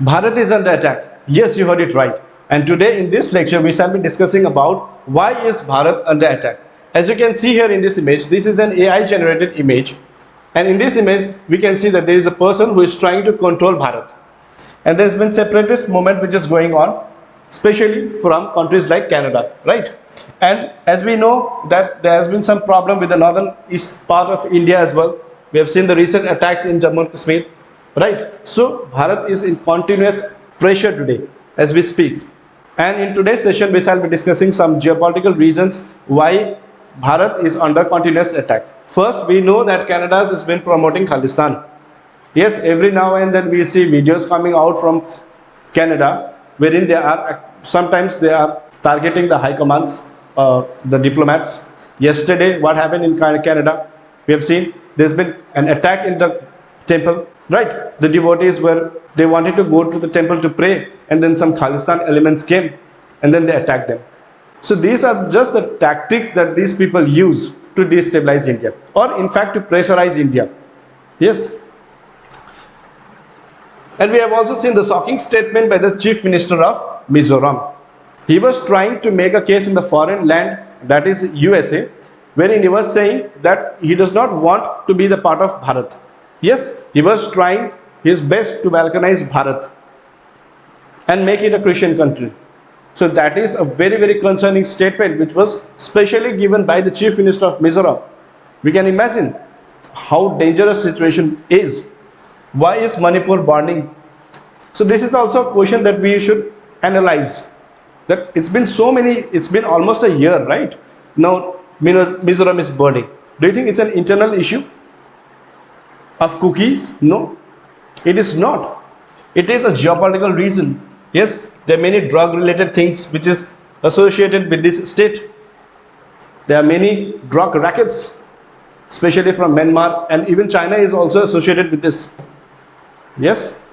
Bharat is under attack. Yes, you heard it right. And today in this lecture, we shall be discussing about why is Bharat under attack. As you can see here in this image, this is an AI generated image. And in this image, we can see that there is a person who is trying to control Bharat. And there's been separatist movement which is going on, especially from countries like Canada, right? And as we know that there has been some problem with the northern east part of India as well. We have seen the recent attacks in Jammu and Kashmir, right? So Bharat is in continuous pressure today as we speak. And in today's session, we shall be discussing some geopolitical reasons why Bharat is under continuous attack. First, we know that Canada has been promoting Khalistan. Yes, every now and then we see videos coming out from Canada wherein they are sometimes they are targeting the high commands, the diplomats. Yesterday, what happened in Canada? We have seen there's been an attack in the temple, right? The devotees they wanted to go to the temple to pray, and then some Khalistan elements came and then they attacked them. So these are just the tactics that these people use to destabilize India, or in fact to pressurize India. Yes. And we have also seen the shocking statement by the Chief Minister of Mizoram. He was trying to make a case in the foreign land, that is USA, wherein he was saying that he does not want to be the part of Bharat. Yes, he was trying his best to balkanize Bharat and make it a Christian country. So that is a very, very concerning statement which was specially given by the Chief Minister of Mizoram. We can imagine how dangerous situation is. Why is Manipur burning? So this is also a question that we should analyze. That it's been almost a year, right? Now Mizoram is burning. Do you think it's an internal issue of cookies? No, it is not. It is a geopolitical reason. Yes, there are many drug related things which is associated with this state. There are many drug rackets, especially from Myanmar, and even China is also associated with this. Yes,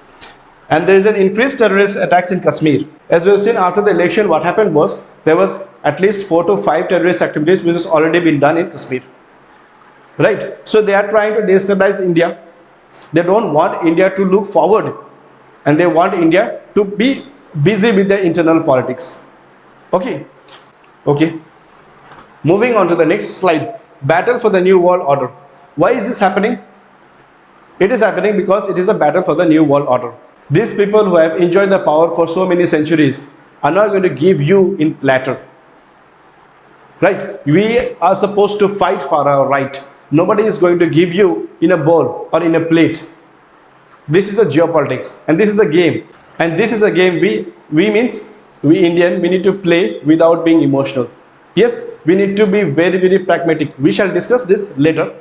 and there is an increased terrorist attacks in Kashmir. As we have seen after the election, what happened was there was at least 4 to 5 terrorist activities which has already been done in Kashmir, right? So they are trying to destabilize India. They don't want India to look forward, and they want India to be busy with their internal politics. Okay. Moving on to the next slide. Battle for the new world order. Why is this happening? It is happening because it is a battle for the new world order. These people who have enjoyed the power for so many centuries are not going to give you in platter. Right? We are supposed to fight for our right. Nobody is going to give you in a bowl or in a plate. This is a geopolitics, and this is a game. And this is a game we Indian, we need to play without being emotional. Yes, we need to be very, very pragmatic. We shall discuss this later.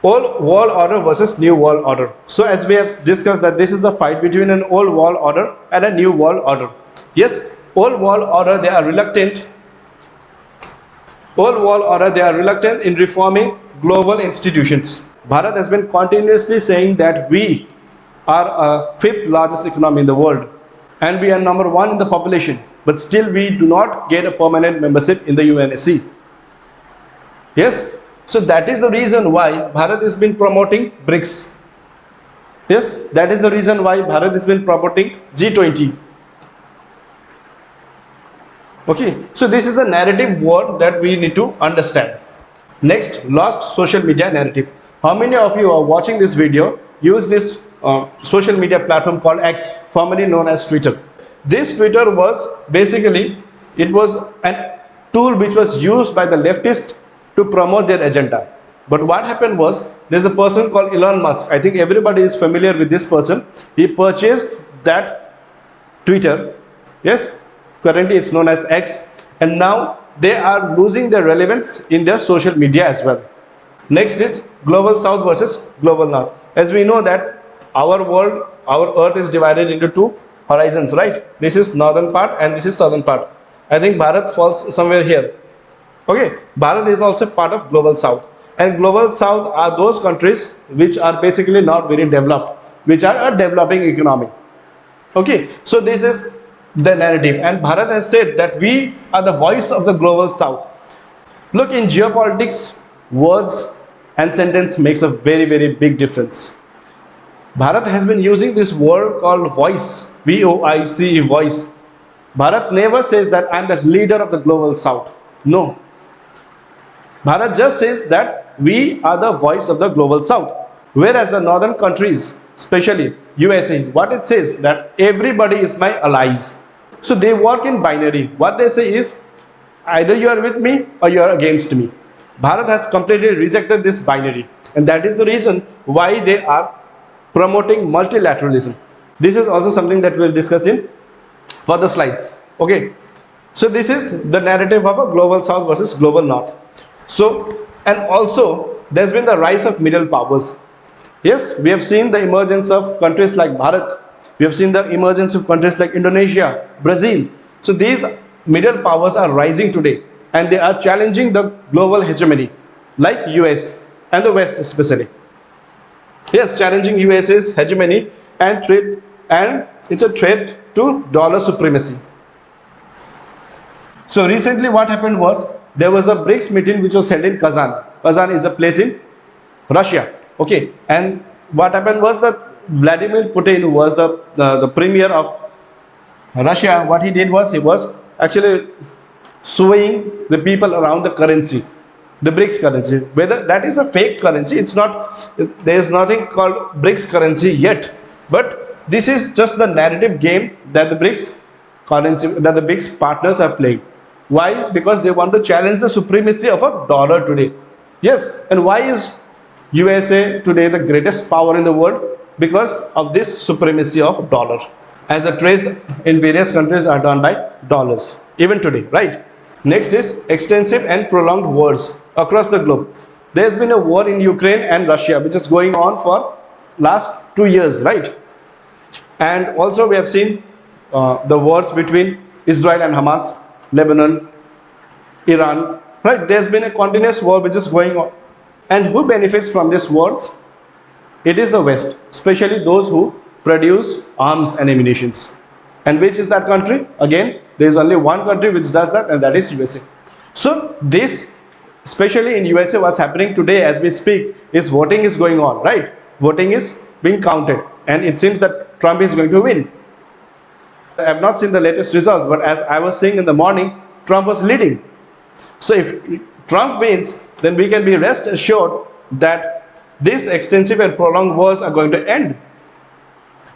Old world order versus new world order. So as we have discussed that this is a fight between an old world order and a new world order. Yes, old world order, they are reluctant. Old world order, they are reluctant in reforming global institutions. Bharat has been continuously saying that we are a 5th largest economy in the world and we are number 1 in the population, but still we do not get a permanent membership in the UNSC. Yes, so that is the reason why Bharat has been promoting BRICS. Yes, that is the reason why Bharat has been promoting G20. Okay, so this is a narrative word that we need to understand. Next, lost social media narrative. How many of you are watching this video use this social media platform called X, formerly known as Twitter? This Twitter was basically, it was a tool which was used by the leftists to promote their agenda. But what happened was, there's a person called Elon Musk. I think everybody is familiar with this person. He purchased that Twitter. Yes, currently it's known as X, and now they are losing their relevance in their social media as well. Next is global south versus global north. As we know that our world, our earth is divided into 2 horizons, right? This is northern part and this is southern part. I think Bharat falls somewhere here. Okay, Bharat is also part of global south, and global south are those countries which are basically not very developed, which are a developing economy. Okay, so this is the narrative, and Bharat has said that we are the voice of the global south. Look, in geopolitics, words and sentence makes a very, very big difference. Bharat has been using this word called voice, VOICE, voice. Bharat never says that I'm the leader of the global south. No. Bharat just says that we are the voice of the global south. Whereas the northern countries, especially USA, what it says that everybody is my allies. So they work in binary. What they say is either you are with me or you are against me. Bharat has completely rejected this binary, and that is the reason why they are promoting multilateralism. This is also something that we'll discuss in further slides. Okay, so this is the narrative of a global south versus global north. So, and also there's been the rise of middle powers. Yes, we have seen the emergence of countries like Bharat. We have seen the emergence of countries like Indonesia, Brazil. So these middle powers are rising today, and they are challenging the global hegemony, like US and the West especially. Yes, challenging US's hegemony and threat, and it's a threat to dollar supremacy. So recently what happened was there was a BRICS meeting which was held in Kazan. Kazan is a place in Russia. Okay, and what happened was that Vladimir Putin, who was the premier of Russia, what he did was he was actually swaying the people around the currency, the BRICS currency. Whether that is a fake currency, it's not, there is nothing called BRICS currency yet, but this is just the narrative game that the BRICS currency, that the BRICS partners are playing. Why? Because they want to challenge the supremacy of a dollar today. Yes, and why is USA today the greatest power in the world? Because of this supremacy of dollar, as the trades in various countries are done by dollars even today, right? Next is extensive and prolonged wars across the globe. There's been a war in Ukraine and Russia which is going on for last 2 years, right? And also we have seen the wars between Israel and Hamas, Lebanon, Iran, right? There's been a continuous war which is going on. And who benefits from these wars? It is the West, especially those who produce arms and ammunitions. And which is that country? Again, there is only one country which does that, and that is USA. So this, especially in USA, what's happening today as we speak is voting is going on, right? Voting is being counted, and it seems that Trump is going to win. I have not seen the latest results, but as I was saying in the morning, Trump was leading. So if Trump wins, then we can be rest assured that these extensive and prolonged wars are going to end.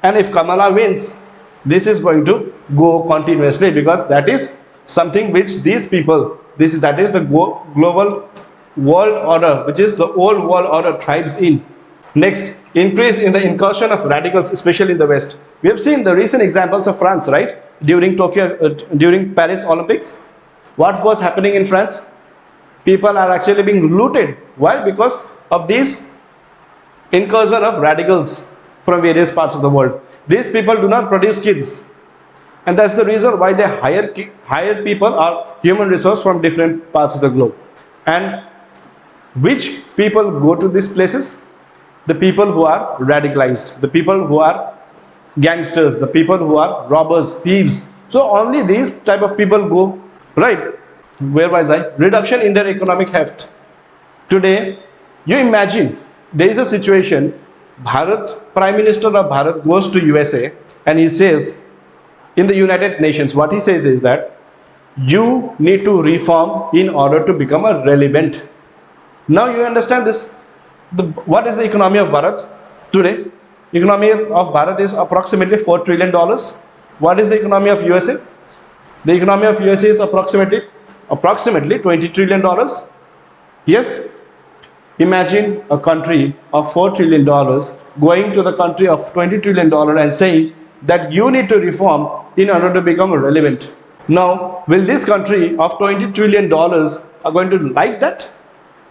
And if Kamala wins, this is going to go continuously, because that is something which these people, that is the global world order, which is the old world order, thrives in. Next, increase in the incursion of radicals, especially in the West. We have seen the recent examples of France, right? During during Paris Olympics, what was happening in France? People are actually being looted. Why? Because of this incursion of radicals from various parts of the world. These people do not produce kids, and that's the reason why they hire people or human resource from different parts of the globe. And which people go to these places? The people who are radicalized, the people who are gangsters, the people who are robbers, thieves. So only these type of people go, right? Where was I? Reduction in their economic heft. Today, you imagine there is a situation, Prime Minister of Bharat goes to USA and he says, in the United Nations, what he says is that you need to reform in order to become a relevant. Now you understand this. What is the economy of Bharat today? Economy of Bharat is approximately $4 trillion. What is the economy of USA? The economy of USA is approximately $20 trillion. Yes, imagine a country of $4 trillion going to the country of $20 trillion and saying that you need to reform in order to become relevant. Now, will this country of $20 trillion are going to like that?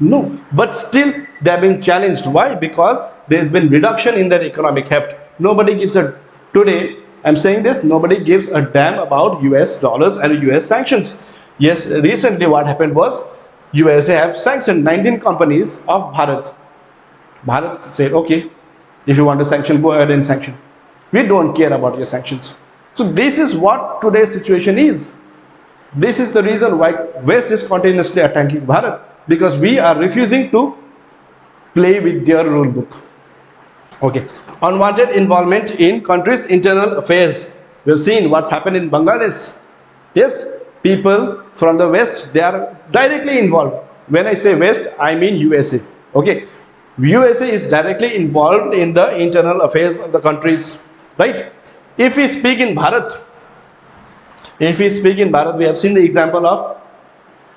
No, but still they are being challenged. Why? Because there has been reduction in their economic heft. Nobody gives a, today I'm saying this, nobody gives a damn about US dollars and US sanctions. Yes, recently what happened was USA have sanctioned 19 companies of Bharat. Bharat said, okay, if you want to sanction, go ahead and sanction. We don't care about your sanctions. So this is what today's situation is. This is the reason why West is continuously attacking Bharat, because we are refusing to play with their rule book. Okay, unwanted involvement in country's internal affairs. We've seen what's happened in Bangladesh. Yes, people from the West, they are directly involved. When I say West, I mean USA. Okay, USA is directly involved in the internal affairs of the countries, right? If we speak in Bharat, we have seen the example of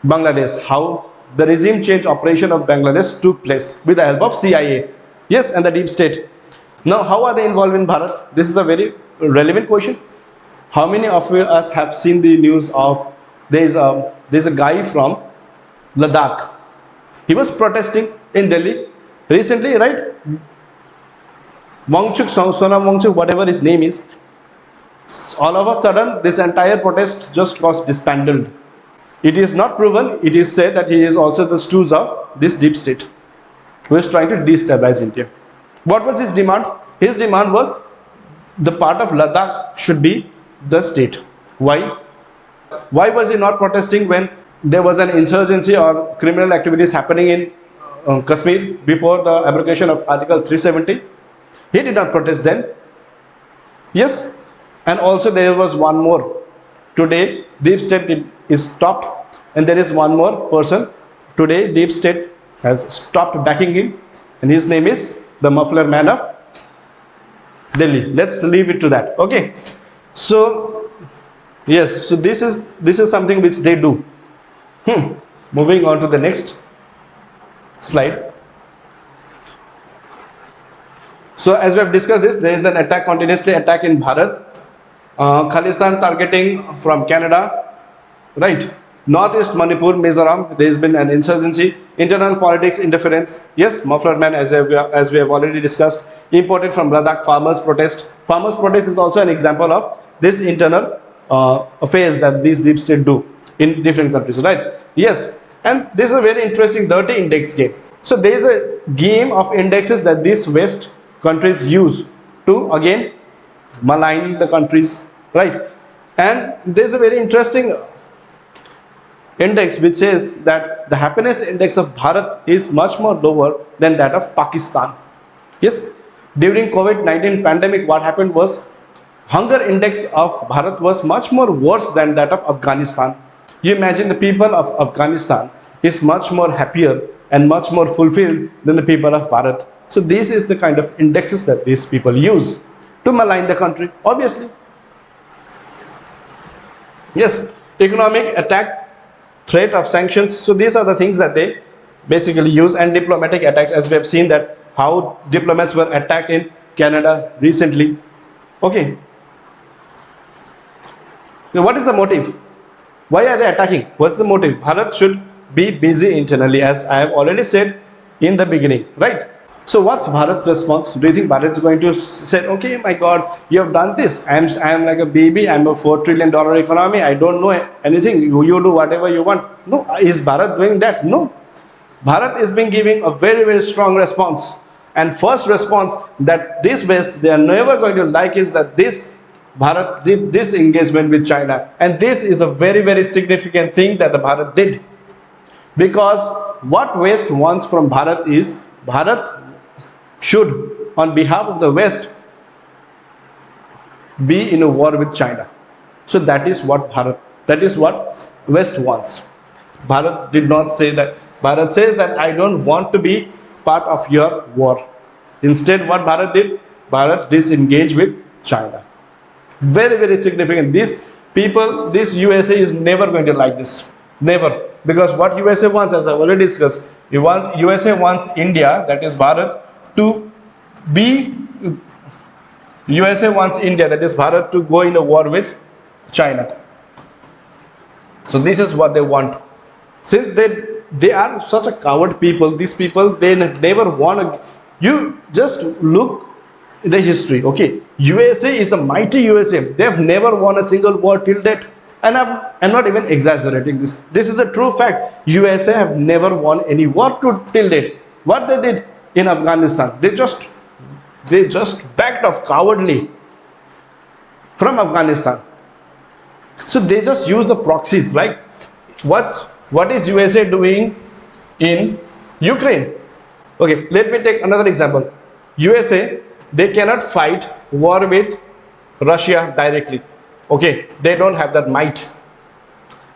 Bangladesh, how the regime change operation of Bangladesh took place with the help of CIA, yes, and the deep state. Now, how are they involved in Bharat? This is a very relevant question. How many of us have seen the news of there's a guy from Ladakh? He was protesting in Delhi recently, right? Wangchuk, Sonam Wangchuk, whatever his name is. All of a sudden, this entire protest just was disbanded. It is not proven. It is said that he is also the stooge of this deep state, who is trying to destabilize India. What was his demand? His demand was the part of Ladakh should be the state. Why? Why was he not protesting when there was an insurgency or criminal activities happening in Kashmir before the abrogation of Article 370? He did not protest then. Yes, and also there was one more. Today, deep state is stopped, and there is one more person. Today, deep state has stopped backing him, and his name is the muffler man of Delhi. Let's leave it to that. Okay. So yes, so this is something which they do. Moving on to the next slide. So as we have discussed this, there is an attack, continuously attack in Bharat. Khalistan targeting from Canada, right? Northeast Manipur, Mizoram, there has been an insurgency, internal politics interference. Yes, muffler man, as we have already discussed, imported from Ladakh, farmers protest. Farmers protest is also an example of this internal affairs that these deep state do in different countries, right? Yes, and this is a very interesting dirty index game. So there is a game of indexes that these West countries use to again malign the countries, right? And there is a very interesting index which says that the happiness index of Bharat is much more lower than that of Pakistan. Yes, during COVID-19 pandemic, what happened was hunger index of Bharat was much more worse than that of Afghanistan. You imagine the people of Afghanistan is much more happier and much more fulfilled than the people of Bharat. So this is the kind of indexes that these people use to malign the country, obviously. Yes, economic attack, threat of sanctions. So these are the things that they basically use, and diplomatic attacks, as we have seen that how diplomats were attacked in Canada recently. Okay. Now what is the motive? Why are they attacking? What's the motive? Bharat should be busy internally, as I have already said in the beginning, right? So what's Bharat's response? Do you think Bharat is going to say, okay, my God, you have done this. I'm like a baby. I'm a $4 trillion economy. I don't know anything. You do whatever you want. No. Is Bharat doing that? No. Bharat is being giving a very, very strong response. And first response that this West, they are never going to like is that this Bharat did this engagement with China. And this is a very, very significant thing that the Bharat did. Because what West wants from Bharat is Bharat should, on behalf of the West, be in a war with China. So that is what West wants. Bharat did not say that. Bharat says that I don't want to be part of your war. Instead, what Bharat did? Bharat disengaged with China. Very, very significant. These people, this USA is never going to like this. Never. Because what USA wants, as I already discussed, USA wants India, that is Bharat, to be, USA wants India, that is Bharat, to go in a war with China. So this is what they want. Since they are such a coward people, these people, they never want to, you just look the history, okay? USA is a mighty USA. They have never won a single war till date. And I'm not even exaggerating this. This is a true fact. USA have never won any war till date. What they did in Afghanistan, they just backed off cowardly from Afghanistan. So they just use the proxies. Like what is USA doing in Ukraine? Okay, let me take another example. USA they cannot fight war with Russia directly. Okay, they don't have that might.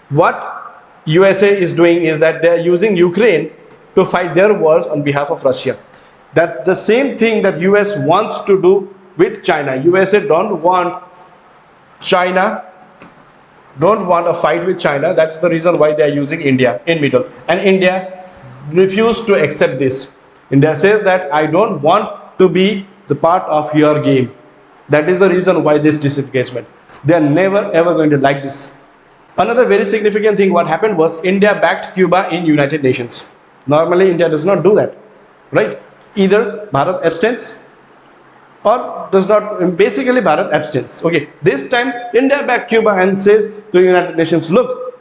What USA is doing is that they are using Ukraine to fight their wars on behalf of Russia. That's the same thing that US wants to do with China. USA don't want China, don't want a fight with China. That's the reason why they are using India in middle. And India refused to accept this. India says that I don't want to be the part of your game. That is the reason why this disengagement. They are never ever going to like this. Another very significant thing what happened was India backed Cuba in United Nations. Normally India does not do that, right? Either Bharat abstains or does not. Basically Bharat abstains. Okay, this time India backed Cuba and says to United Nations, look,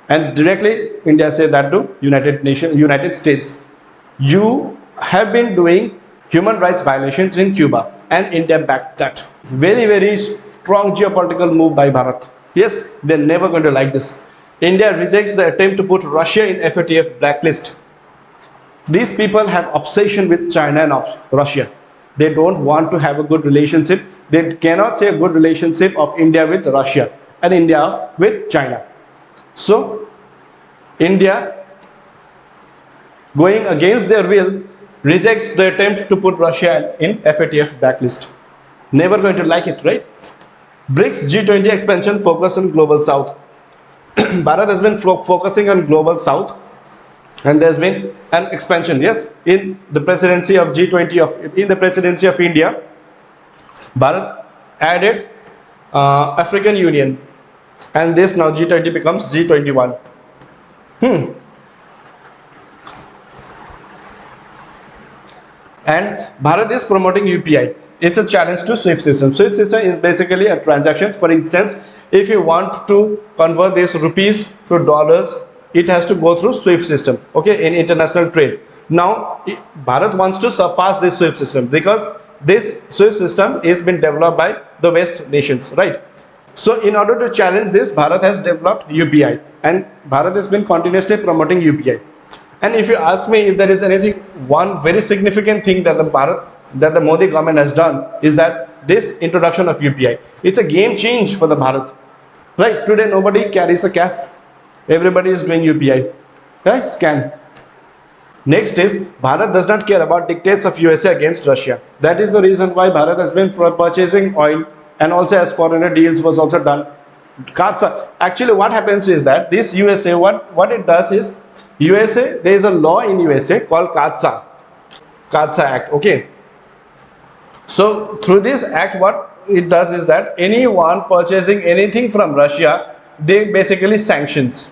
and directly India says that to United States, you have been doing human rights violations in Cuba, and India backed that. Very, very strong geopolitical move by Bharat. Yes, they're never going to like this. India rejects the attempt to put Russia in FATF blacklist. These people have obsession with China and Russia. They don't want to have a good relationship. They cannot say a good relationship of India with Russia and India with China. So, India, going against their will, rejects the attempt to put Russia in FATF blacklist. Never going to like it, right? BRICS G20 expansion focus on global south. Bharat has been focusing on global south, and there's been an expansion. Yes, in the presidency of G20 in the presidency of India, Bharat added African Union, and this now G20 becomes G21. And Bharat is promoting UPI. It's a challenge to SWIFT system. SWIFT system is basically a transaction. For instance, if you want to convert these rupees to dollars, it has to go through SWIFT system, okay, in international trade. Now, Bharat wants to surpass this SWIFT system because this SWIFT system is been developed by the West nations, right? So, in order to challenge this, Bharat has developed UPI, and Bharat has been continuously promoting UPI. And if you ask me if there is anything, one very significant thing that the Modi government has done is that this introduction of UPI. It's a game change for the Bharat. Right? Today nobody carries a cash. Everybody is doing UPI. Right? Scan. Next is Bharat does not care about dictates of USA against Russia. That is the reason why Bharat has been purchasing oil, and also as foreigner deals was also done. Actually what happens is that this USA, what it does is, USA, there is a law in USA called Katsa Act, okay. So through this act, what it does is that anyone purchasing anything from Russia, they basically sanctions.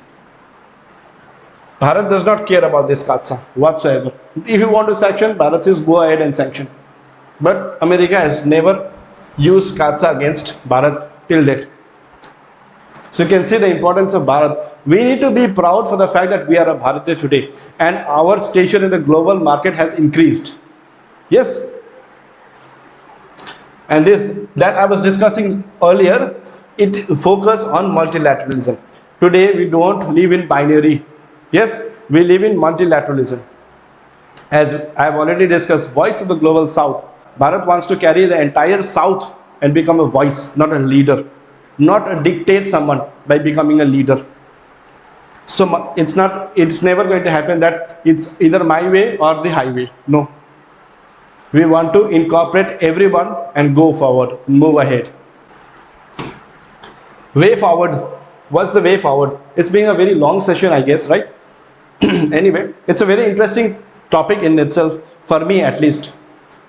Bharat does not care about this Katsa whatsoever. If you want to sanction, Bharat says go ahead and sanction. But America has never used Katsa against Bharat till date. So you can see the importance of Bharat. We need to be proud for the fact that we are a Bharatiya today, and our stature in the global market has increased. Yes. And this that I was discussing earlier, it focus on multilateralism. Today we don't live in binary. Yes, we live in multilateralism. As I have already discussed, voice of the global south. Bharat wants to carry the entire south and become a voice, not a leader. Not dictate someone by becoming a leader. So it's never going to happen that it's either my way or the highway. No. We want to incorporate everyone and go forward, move ahead. Way forward. What's the way forward? It's been a very long session, I guess, right? Anyway, it's a very interesting topic in itself, for me at least.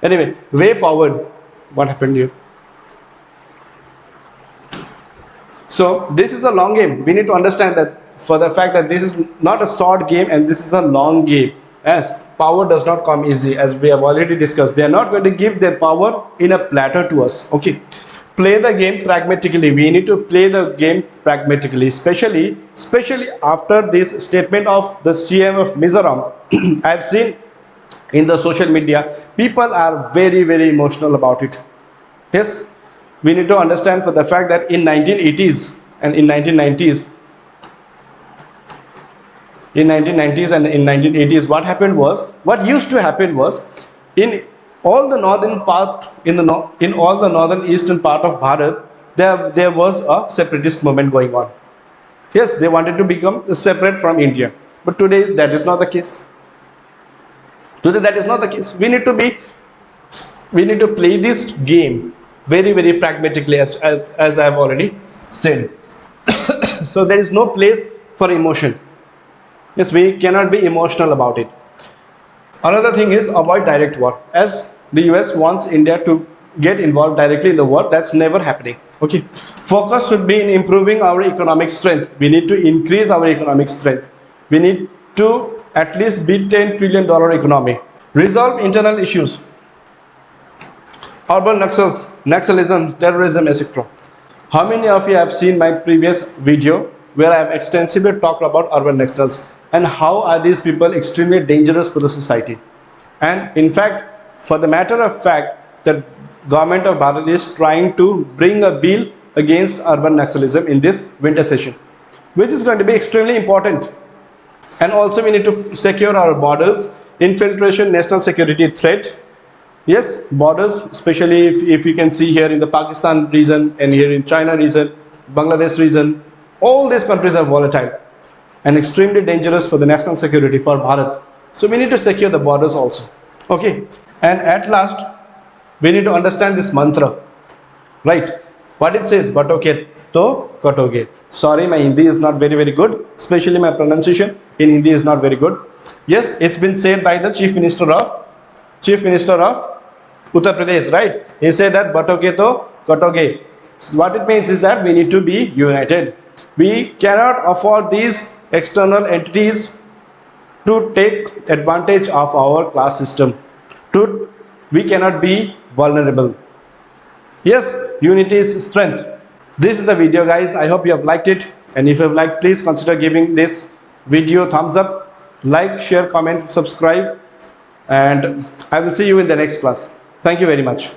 Anyway, way forward. What happened here? So this is a long game. We need to understand that for the fact that this is not a short game and this is a long game. As power does not come easy, as we have already discussed. They are not going to give their power in a platter to us. Okay. Play the game pragmatically. We need to play the game pragmatically, especially after this statement of the CM of Mizoram. I have seen in the social media, people are very, very emotional about it. Yes. We need to understand for the fact that in 1980s and in 1990s, and in 1980s, what used to happen was, in all the northern part in all the northern eastern part of Bharat, there was a separatist movement going on. Yes, they wanted to become separate from India, but today that is not the case. Today that is not the case. We need to play this game very pragmatically, as I have already said. So there is no place for emotion. Yes, we cannot be emotional about it. Another thing is avoid direct war. As the US wants India to get involved directly in the war, that's never happening. Okay, focus should be in improving our economic strength. We need to increase our economic strength. We need to at least beat $10 trillion economy. Resolve internal issues. Urban Naxalism, terrorism, etc. How many of you have seen my previous video where I have extensively talked about urban Naxals and how are these people extremely dangerous for the society? And in fact, for the matter of fact, the government of Bharat is trying to bring a bill against urban Naxalism in this winter session, which is going to be extremely important. And also we need to secure our borders, infiltration, national security threat. Yes, borders, especially if you can see here in the Pakistan region and here in China region, Bangladesh region, all these countries are volatile and extremely dangerous for the national security for Bharat. So we need to secure the borders also. Okay, and at last, we need to understand this mantra, right? What it says, batoke to katoge. Sorry, my Hindi is not very good, especially my pronunciation in Hindi is not very good. Yes, it's been said by the Chief Minister of Uttar Pradesh, right? He said that batoke to katoge. What it means is that we need to be united. We cannot afford these external entities to take advantage of our class system. We cannot be vulnerable. Yes, unity is strength. This is the video, guys. I hope you have liked it, and if you have liked, please consider giving this video thumbs up. Like, share, comment, subscribe, and I will see you in the next class. Thank you very much.